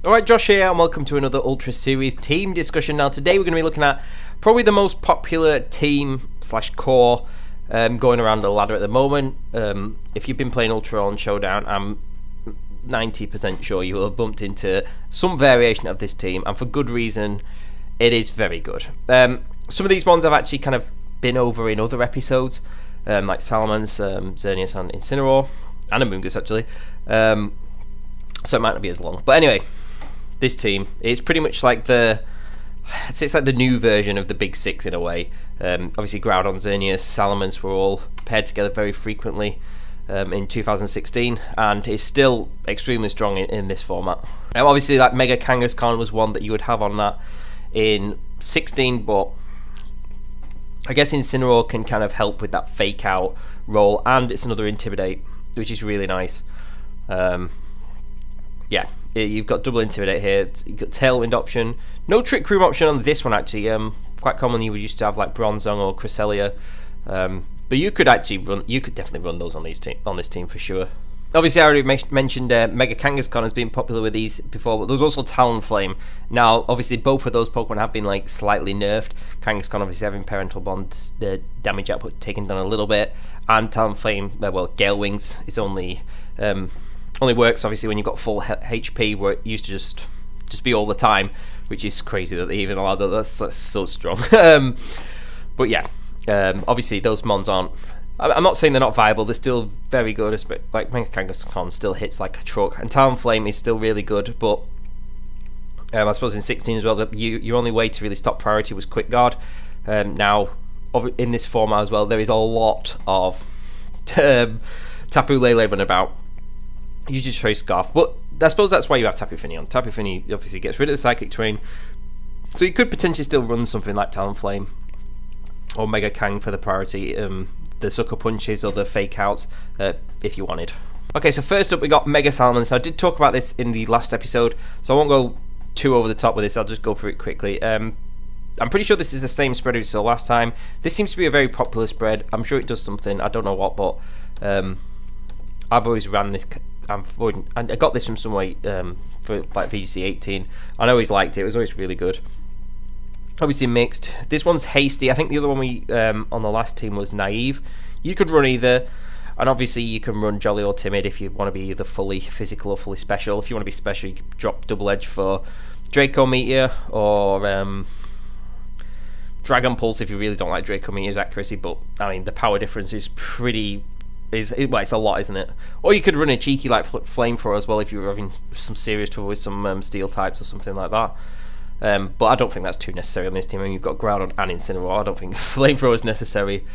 Alright, Josh here, and welcome to another Ultra Series team discussion. Now, today we're going to be looking at probably the most popular team slash core going around the ladder at the moment. If you've been playing Ultra on Showdown, I'm 90% sure you will have bumped into some variation of this team, and for good reason. It is very good. Some of these ones I've actually kind of been over in other episodes, like Salamence, Xerneas and Incineroar, and Amoonguss actually. So it might not be as long. But anyway, this team is pretty much like it's like the new version of the Big Six in a way. Obviously Groudon, Xerneas, Salamence were all paired together very frequently in 2016, and is still extremely strong in this format. Obviously, like Mega Kangaskhan was one that you would have on that in 16, but I guess Incineroar can kind of help with that fake out role, and it's another Intimidate, which is really nice. Yeah, you've got double Intimidate here. You've got Tailwind option, no Trick Room option on this one actually. Quite commonly you would used to have like Bronzong or Cresselia, but you could definitely run those on this team for sure. Obviously, I already mentioned Mega Kangaskhan has been popular with these before, but there's also Talonflame. Now, obviously, both of those Pokemon have been like slightly nerfed. Kangaskhan obviously having Parental Bond damage output taken down a little bit, and Talonflame, well, Gale Wings is only works obviously when you've got full HP, where it used to just be all the time, which is crazy that they even allowed that. That's so strong. But yeah, obviously those Mons aren't. I'm not saying they're not viable, they're still very good, like Mega Kangaskhan still hits like a truck, and Talonflame is still really good, but I suppose in 16 as well, your only way to really stop priority was Quick Guard. Now, in this format as well, there is a lot of Tapu Lele running about. You just try Scarf, but I suppose that's why you have Tapu Fini on. Tapu Fini obviously gets rid of the Psychic Terrain, so you could potentially still run something like Talonflame or Mega Kang for the priority, the Sucker Punches or the Fake Outs, if you wanted. Okay, so first up we got Mega Salamence. I did talk about this in the last episode, so I won't go too over the top with this, I'll just go through it quickly. I'm pretty sure this is the same spread we saw last time. This seems to be a very popular spread. I'm sure it does something, I don't know what, but I've always ran this. I got this from somewhere for like VGC 18. I always liked it. It was always really good. Obviously mixed. This one's Hasty. I think the other one we on the last team was Naive. You could run either, and obviously you can run Jolly or Timid if you want to be either fully physical or fully special. If you want to be special, you could drop Double Edge for Draco Meteor or Dragon Pulse if you really don't like Draco Meteor's accuracy. But I mean, the power difference is pretty. It's a lot, isn't it? Or you could run a cheeky like Flamethrower as well if you were having some serious trouble with some steel types or something like that. But I don't think that's too necessary on this team. I mean, you've got Groudon and Incineroar. I don't think Flamethrower is necessary.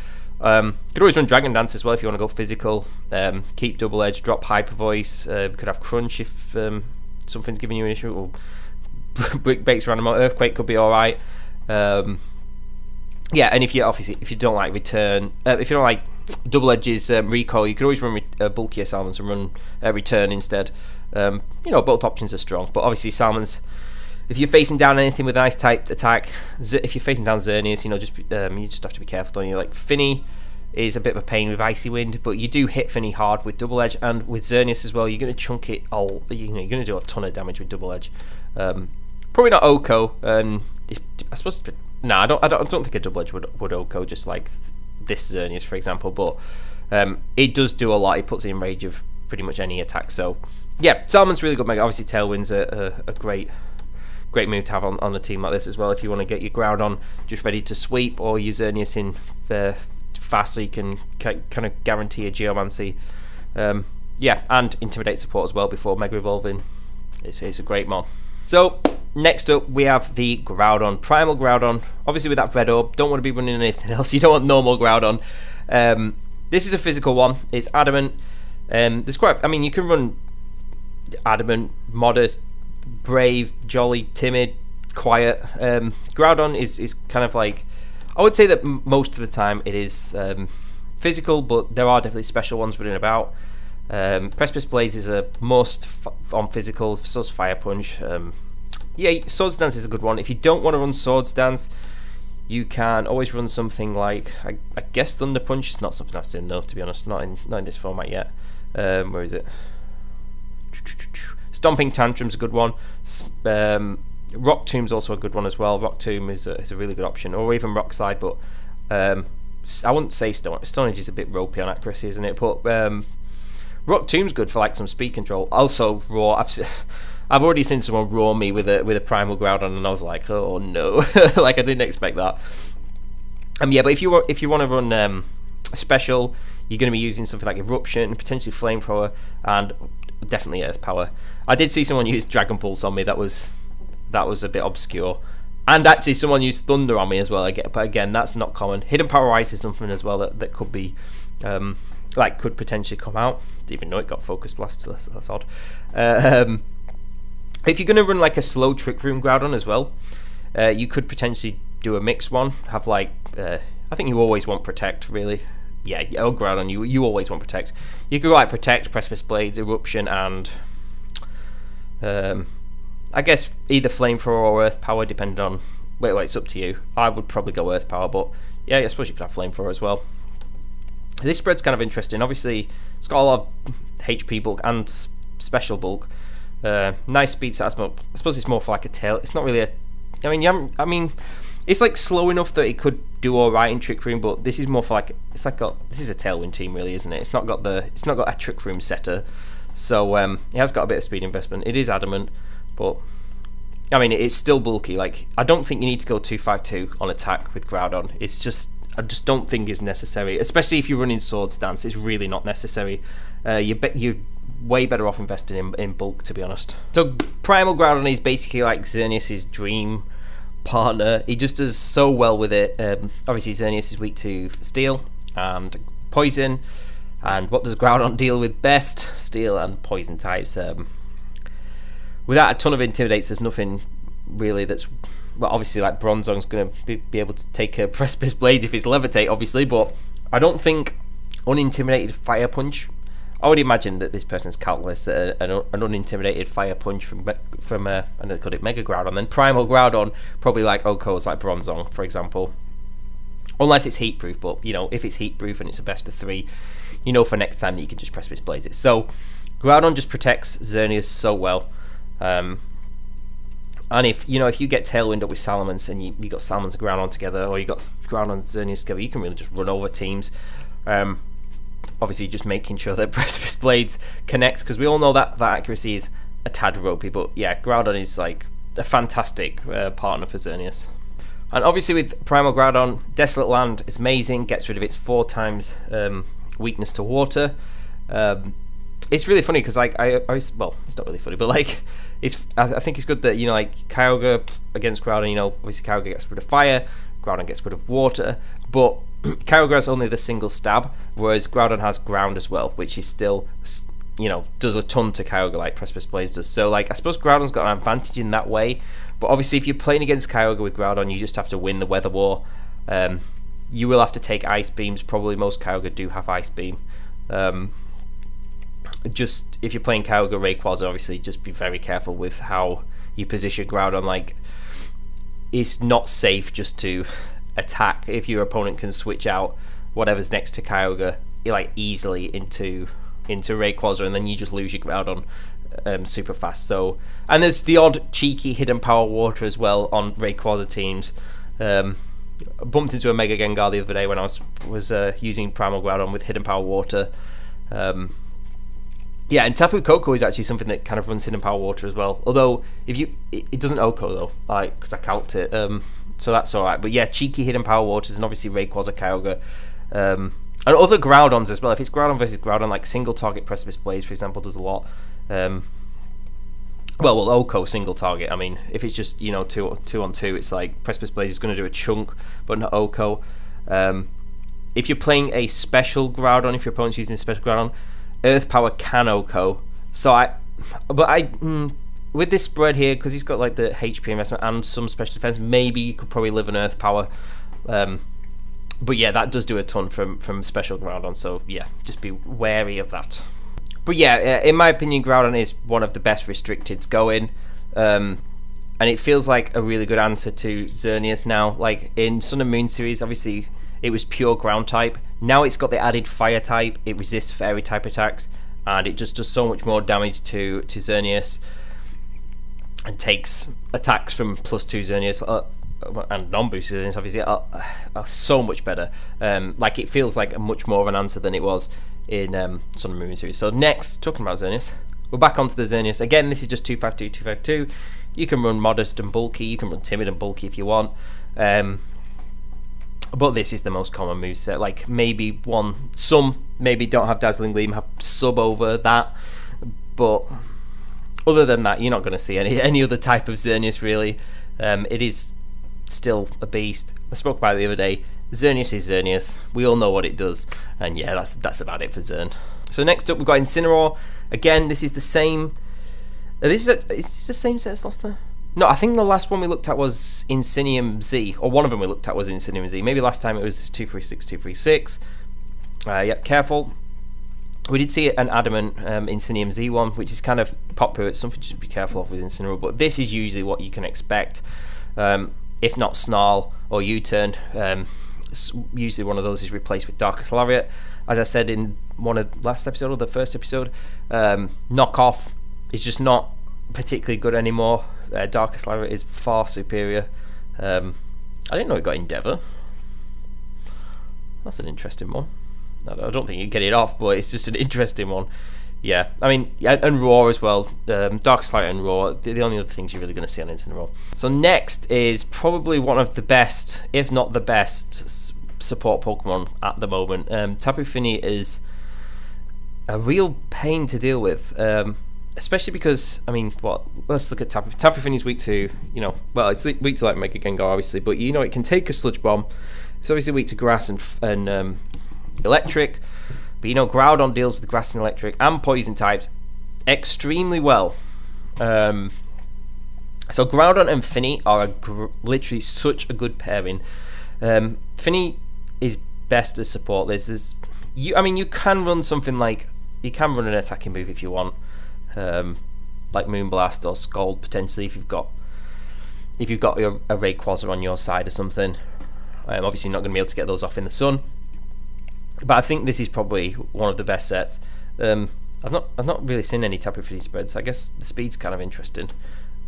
You could always run Dragon Dance as well if you want to go physical. Keep Double Edge, drop Hyper Voice. Could have Crunch if something's giving you an issue. Or Brick Breaks Random Earthquake could be alright. Yeah, and if you don't like Return, if you don't like Double Edge's recoil, you could always run bulkier Salamence and run Return instead. Both options are strong, but obviously Salamence, if you're facing down anything with an ice type attack, if you're facing down Xerneas, you just have to be careful, don't you? Like Fini is a bit of a pain with Icy Wind, but you do hit Fini hard with Double Edge, and with Xerneas as well, you're going to chunk it all. You're going to do a ton of damage with Double Edge. Probably not Oko, I suppose. No, I don't think a Double Edge would Oko just like this Xerneas, for example, but it does do a lot. It puts it in range of pretty much any attack. So yeah, Salamance's really good. Obviously, Tailwind's a great move to have on a team like this as well. If you want to get your Groudon just ready to sweep, or use Xerneas in fast, so you can kind of guarantee a Geomancy. Yeah, and Intimidate support as well before Mega Evolving. It's a great mod. So next up we have the Groudon-Primal Groudon. Obviously with that Red Orb, don't want to be running anything else. You don't want normal Groudon. This is a physical one. It's Adamant. You can run Adamant, Modest, Brave, Jolly, Timid, Quiet. Groudon is kind of like, I would say that most of the time it is physical, but there are definitely special ones running about. Precipice Blades is a must on physical, so's Fire Punch. Yeah, Swords Dance is a good one. If you don't want to run Swords Dance, you can always run something like, I guess Thunder Punch. It's not something I've seen though, to be honest, not in this format yet. Where is it? Stomping Tantrum's a good one. Rock Tomb's also a good one as well. Rock Tomb is a really good option, or even Rock Slide, but I wouldn't say Stone Edge is a bit ropey on accuracy, isn't it? But Rock Tomb's good for like some speed control. Also, Raw. I've already seen someone raw me with a Primal Groudon, and I was like, oh no, like I didn't expect that. Yeah, but if you want to run special, you're going to be using something like Eruption, potentially Flamethrower, and definitely Earth Power. I did see someone use Dragon Pulse on me. That was a bit obscure. And actually, someone used Thunder on me as well. But again, that's not common. Hidden Power Ice is something as well that could be, could potentially come out. Didn't even know it got Focus Blast. That's odd. If you're going to run like a slow Trick Room Groudon as well, you could potentially do a mixed one. Have like, I think you always want Protect, really. Yeah, Groudon, you always want Protect. You could go like Protect, Precipice Blades, Eruption, and I guess either Flamethrower or Earth Power, depending on. Wait, it's up to you. I would probably go Earth Power, but yeah, I suppose you could have Flamethrower as well. This spread's kind of interesting. Obviously, it's got a lot of HP bulk and special bulk. Nice speed set. I suppose it's more for like a tail. It's not really a. I mean, it's like slow enough that it could do all right in Trick Room, but this is more for like this is a Tailwind team, really, isn't it? It's not got a Trick Room setter, so it has got a bit of speed investment. It is adamant, but I mean it's still bulky. Like I don't think you need to go 252 on attack with Groudon. I just don't think it's necessary, especially if you're running Swords Dance. It's really not necessary. You're way better off investing in bulk, to be honest. So Primal Groudon is basically like Xerneas' dream partner. He just does so well with it. Obviously Xerneas is weak to Steel and Poison, and what does Groudon deal with best? Steel and Poison types. Without a ton of Intimidates, there's nothing really that's... Well, obviously, like Bronzong's going to be able to take a Precipice Blades if it's Levitate, obviously, but I don't think Unintimidated Fire Punch... I would imagine that this person's calculus an unintimidated Fire Punch from and they called it Mega Groudon, then Primal Groudon, probably like Oko's, like Bronzong, for example. Unless it's heat proof, but if it's heat proof and it's a best of 3, for next time that you can just Precipice Blades it. So Groudon just protects Xerneas so well. And if you get Tailwind up with Salamence and you got Salamence and Groudon together, or you got Groudon and Xerneas together, you can really just run over teams. Obviously, just making sure that Precipice Blades connect, because we all know that accuracy is a tad ropey. But yeah, Groudon is like a fantastic partner for Xerneas. And obviously with Primal Groudon, Desolate Land is amazing. Gets rid of its 4 times weakness to water. It's really funny because like it's not really funny, but like I think it's good that like Kyogre against Groudon. Obviously Kyogre gets rid of fire, Groudon gets rid of water, but Kyogre has only the single stab, whereas Groudon has ground as well, which is still, does a ton to Kyogre like Precipice Blades does. So like I suppose Groudon's got an advantage in that way, but obviously if you're playing against Kyogre with Groudon, you just have to win the Weather War. You will have to take Ice Beams. Probably most Kyogre do have Ice Beam. Just if you're playing Kyogre Rayquaza, obviously just be very careful with how you position Groudon. Like it's not safe just to attack if your opponent can switch out whatever's next to Kyogre like easily into Rayquaza, and then you just lose your Groudon super fast. So, and there's the odd cheeky hidden power water as well on Rayquaza teams. Bumped into a Mega Gengar the other day when I was using Primal Groudon with hidden power water. Yeah, and Tapu Koko is actually something that kind of runs hidden power water as well. Although it doesn't Oko though, like because I calced it. So that's alright. But yeah, cheeky hidden power waters, and obviously Rayquaza, Kyogre, and other Groudons as well. If it's Groudon versus Groudon, like single target Precipice Blades, for example, does a lot. Well, Oko single target. I mean, if it's just 2 on 2, it's like Precipice Blades is going to do a chunk, but not Oko. If you're playing a special Groudon, if your opponent's using a special Groudon, Earth Power can Oko. So with this spread here, because he's got like the HP investment and some special defense, maybe you could probably live an Earth Power. But yeah, that does do a ton from special Groudon, so yeah, just be wary of that. But yeah, in my opinion, Groudon is one of the best restricteds going, and it feels like a really good answer to Xerneas now. Like in Sun and Moon series, obviously it was pure ground type. Now it's got the added fire type. It resists fairy type attacks, and it just does so much more damage to Xerneas, and takes attacks from +2 Xerneas and non-boosted Xerneas obviously are so much better. Like, it feels like a much more of an answer than it was in Sun and Moon series. So next, talking about Xerneas, we're back onto the Xerneas. Again, this is just 252, 252. You can run Modest and Bulky, you can run Timid and Bulky if you want. But this is the most common moveset. Like, maybe some maybe don't have Dazzling Gleam, have sub over that, but other than that, you're not going to see any other type of Xerneas really. It is still a beast. I spoke about it the other day. Xerneas is Xerneas. We all know what it does, and yeah, that's about it for Xern. So next up, we've got Incineroar. Again, this is the same. Is this the same set as last time? No, I think the last one we looked at was Insinium Z, or one of them we looked at was Insinium Z. Maybe last time it was 236, 236. Yeah, careful. We did see an Adamant Insinium Z one, which is kind of popular. It's something to be careful of with Incineroar, but this is usually what you can expect. If not Snarl or U-turn, usually one of those is replaced with Darkest Lariat. As I said in one of the last episode or the first episode, Knockoff is just not particularly good anymore. Darkest Lariat is far superior. I didn't know it got Endeavour. That's an interesting one. I don't think you get it off, but it's just an interesting one. Yeah, I mean, yeah, and Roar as well. Darkest Lariat and Roar, the only other things you're really going to see on Incineroar. So next is probably one of the best, if not the best, support Pokemon at the moment. Tapu Fini is a real pain to deal with. Especially because, I mean, let's look at Tapu. Tapu Fini's weak to, it's weak to like Mega Gengar, obviously, but it can take a Sludge Bomb. It's obviously weak to Grass and Electric, but Groudon deals with Grass and Electric and Poison types extremely well. So Groudon and Fini are literally such a good pairing. Fini is best as support. You can run something like, you can run an attacking move if you want. Like Moonblast or Scald potentially if you've got your a Rayquaza on your side or something. Obviously not going to be able to get those off in the sun, but I think this is probably one of the best sets. I've not really seen any Tapu Fini spreads. I guess the speed's kind of interesting.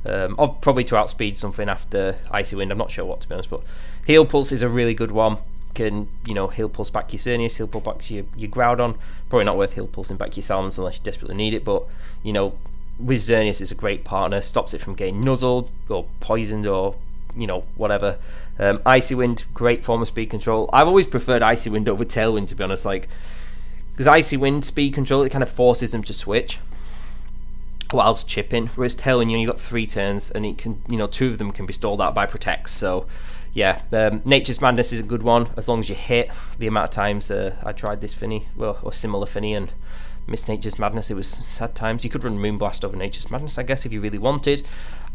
Probably to outspeed something after Icy Wind. I'm not sure what, to be honest, but Heal Pulse is a really good one. Can Heal Pulse back your Xerneas, Heal Pulse back your Groudon. Probably not worth Heal Pulsing back your Salamence unless you desperately need it, but with Xerneas is a great partner, stops it from getting nuzzled or poisoned or whatever. Icy Wind, great form of speed control. I've always preferred Icy Wind over Tailwind, to be honest, because Icy Wind speed control, it kind of forces them to switch whilst chipping, whereas Tailwind, you've got 3 turns and it can 2 of them can be stalled out by Protects. So yeah, Nature's Madness is a good one as long as you hit. The amount of times I tried this Fini, or similar Fini, and missed Nature's Madness, it was sad times. You could run Moonblast over Nature's Madness, I guess, if you really wanted.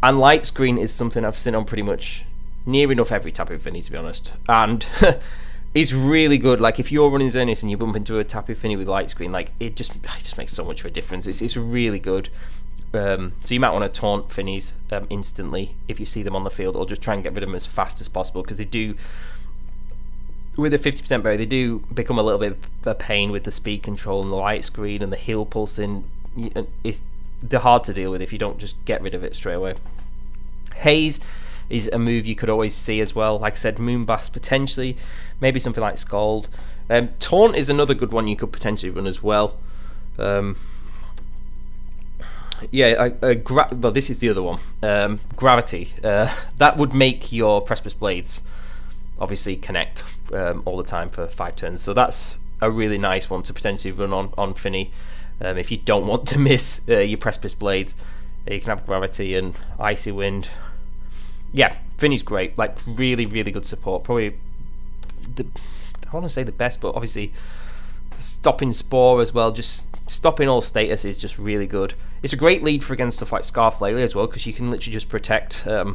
And Light Screen is something I've seen on pretty much near enough every Tapu Fini, to be honest. And it's really good. Like, if you're running Xerneas and you bump into a Tapu Fini with Light Screen, like, it just makes so much of a difference. It's really good. So you might want to taunt Finis instantly if you see them on the field, or just try and get rid of them as fast as possible, because they do, with a 50% berry, they do become a little bit of a pain with the speed control and the Light Screen and the Heal Pulsing. They're hard to deal with if you don't just get rid of it straight away. Haze is a move you could always see as well. Like I said, Moonblast potentially, maybe something like Scald. Taunt is another good one you could potentially run as well. Well, this is the other one. Gravity. That would make your Precipice Blades obviously connect all the time for 5 turns. So that's a really nice one to potentially run on Fini. If you don't want to miss your Precipice Blades, you can have Gravity and Icy Wind. Yeah, Fini's great. Like, really, really good support. Probably, I want to say the best, but obviously stopping Spore as well, just stopping all status is just really good. It's a great lead for against stuff like Scarflaily as well, because you can literally just protect, I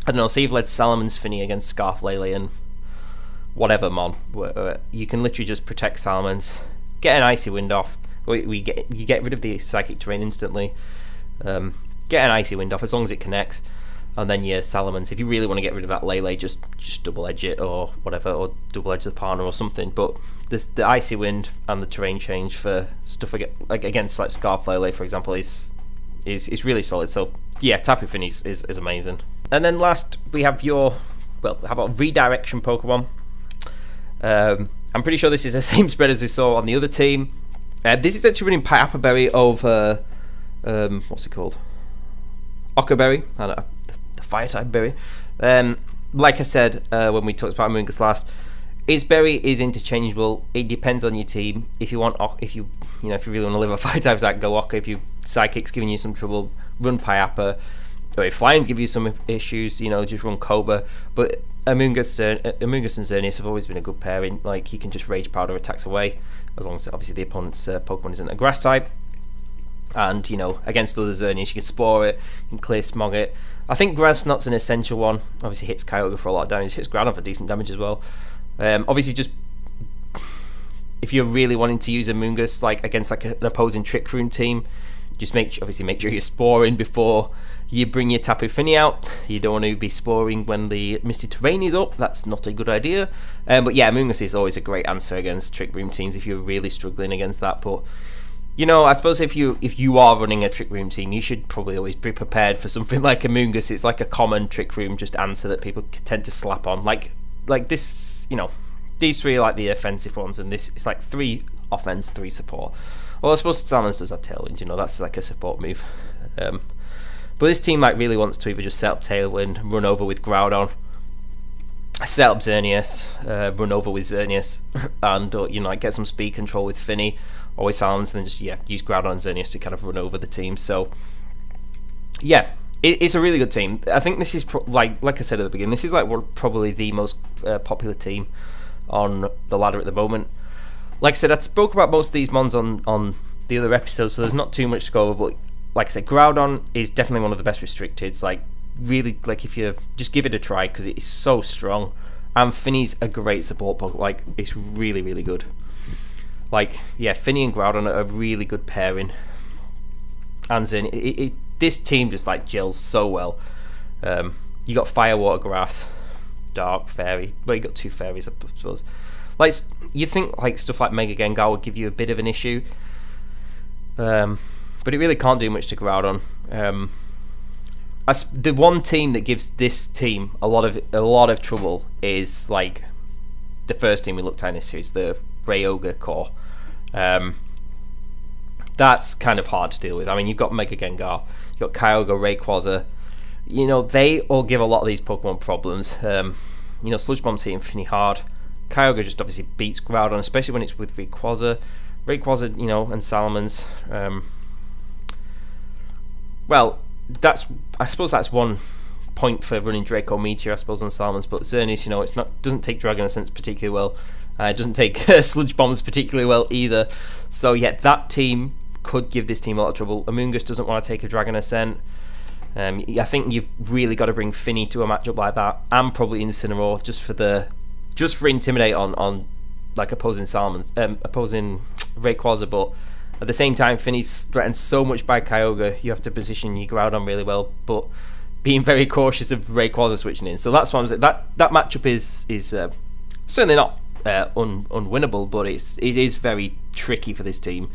don't know, say you've led Salamence-Fini against Scarflaily and whatever mon, you can literally just protect Salamence, get an Icy Wind off, you get rid of the Psychic Terrain instantly, get an Icy Wind off as long as it connects, And then your Salamence, if you really want to get rid of that Lele, just double edge it or whatever, or double edge the partner or something. But the Icy Wind and the terrain change for stuff like against like Scarf Lele, for example, is really solid. So yeah, Tapu Fini is amazing. And then last we have how about Redirection Pokemon? I'm pretty sure this is the same spread as we saw on the other team. This is actually running Iapapa Berry over what's it called? Ockerberry, the fire type berry. Like I said when we talked about Amoonguss last, its berry is interchangeable. It depends on your team. If you really want to live a fire type attack, go Ocker. If Psychic's giving you some trouble, run Iapapa. Or if Flying's give you some issues, just run Cobra. But Amoonguss and Xerneas have always been a good pairing. Like, you can just Rage Powder attacks away, as long as obviously the opponent's Pokemon isn't a grass type. And, against other Xerneas, you can Spore it, you can Clear Smog it. I think Grass Knot's an essential one. Obviously hits Kyogre for a lot of damage, hits Groudon for decent damage as well. Obviously, just if you're really wanting to use Amoonguss against an opposing Trick Room team, just make sure you're sporing before you bring your Tapu Fini out. You don't want to be sporing when the Misty Terrain is up. That's not a good idea. But yeah, Amoonguss is always a great answer against Trick Room teams if you're really struggling against that. But I suppose if you are running a Trick Room team, you should probably always be prepared for something like Amoonguss. It's like a common Trick Room just answer that people tend to slap on. Like this, these three are like the offensive ones, and this it's like 3 offense, 3 support. Well, I suppose Salamence does have Tailwind, that's like a support move. But this team really wants to either just set up Tailwind, run over with Groudon, set up Xerneas, run over with Xerneas, and get some speed control with Fini or with Salamence, and then just use Groudon and Xerneas to kind of run over the team. So yeah, it's a really good team. I think this is like I said at the beginning, this is probably the most popular team on the ladder at the moment. Like I said, I spoke about most of these mons on the other episodes, so there's not too much to go over. But like I said, Groudon is definitely one of the best restricteds. Really, if you just give it a try, because it is so strong. And Fini's a great support Pokemon. It's really, really good. Fini and Groudon are a really good pairing. And this team just gels so well. You got Fire, Water, Grass, Dark, Fairy. Well, you got 2 fairies, I suppose. You think stuff like Mega Gengar would give you a bit of an issue, but it really can't do much to Groudon. The one team that gives this team a lot of trouble is the first team we looked at in this series, the Rayouga core. That's kind of hard to deal with. I mean, you've got Mega Gengar, you've got Kyogre, Rayquaza. They all give a lot of these Pokemon problems. Sludge Bomb's hitting Fini hard. Kyogre just obviously beats Groudon, especially when it's with Rayquaza, and Salamence. I suppose that's one point for running Draco Meteor, I suppose, on Salamence. But Xerneas, doesn't take Dragon Ascents particularly well. It doesn't take Sludge Bombs particularly well either. So yeah, that team could give this team a lot of trouble. Amoonguss doesn't want to take a Dragon Ascent. I think you've really got to bring Fini to a matchup like that, and probably Incineroar just for Intimidate on opposing Salamence, opposing Rayquaza. But at the same time, Fini's threatened so much by Kyogre, you have to position your Groudon really well, but being very cautious of Rayquaza switching in. So that's why I'm saying that matchup is certainly not unwinnable, but it is very tricky for this team.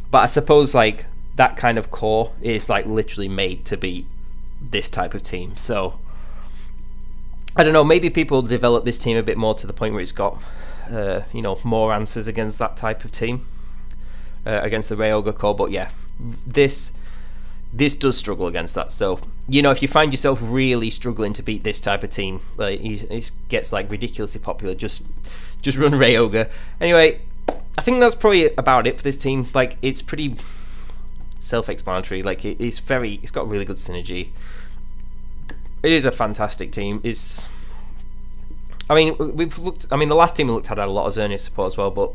But I suppose that kind of core is literally made to beat this type of team. So I don't know, maybe people develop this team a bit more to the point where it's got more answers against that type of team, against the Rayouga core. But yeah, this does struggle against that. So if you find yourself really struggling to beat this type of team, it gets ridiculously popular, just run Rayouga. Anyway, I think that's probably about it for this team. It's pretty self-explanatory. It's got really good synergy. It is a fantastic team. The last team we looked at had a lot of Xerneas support as well, but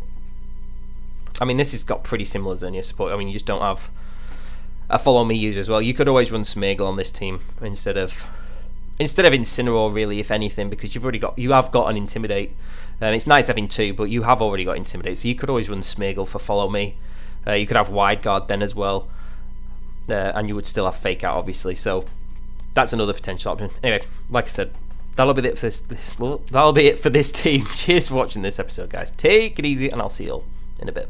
this has got pretty similar Xerneas support. You just don't have a Follow Me user as well. You could always run Smeargle on this team instead of Incineroar, really, if anything, because you have got an Intimidate. It's nice having 2, but you have already got Intimidate, so you could always run Smeargle for Follow Me. You could have Wide Guard then as well, and you would still have Fake Out, obviously. So that's another potential option. Anyway, like I said, that'll be it for that'll be it for this team. Cheers for watching this episode, guys. Take it easy, and I'll see you all in a bit.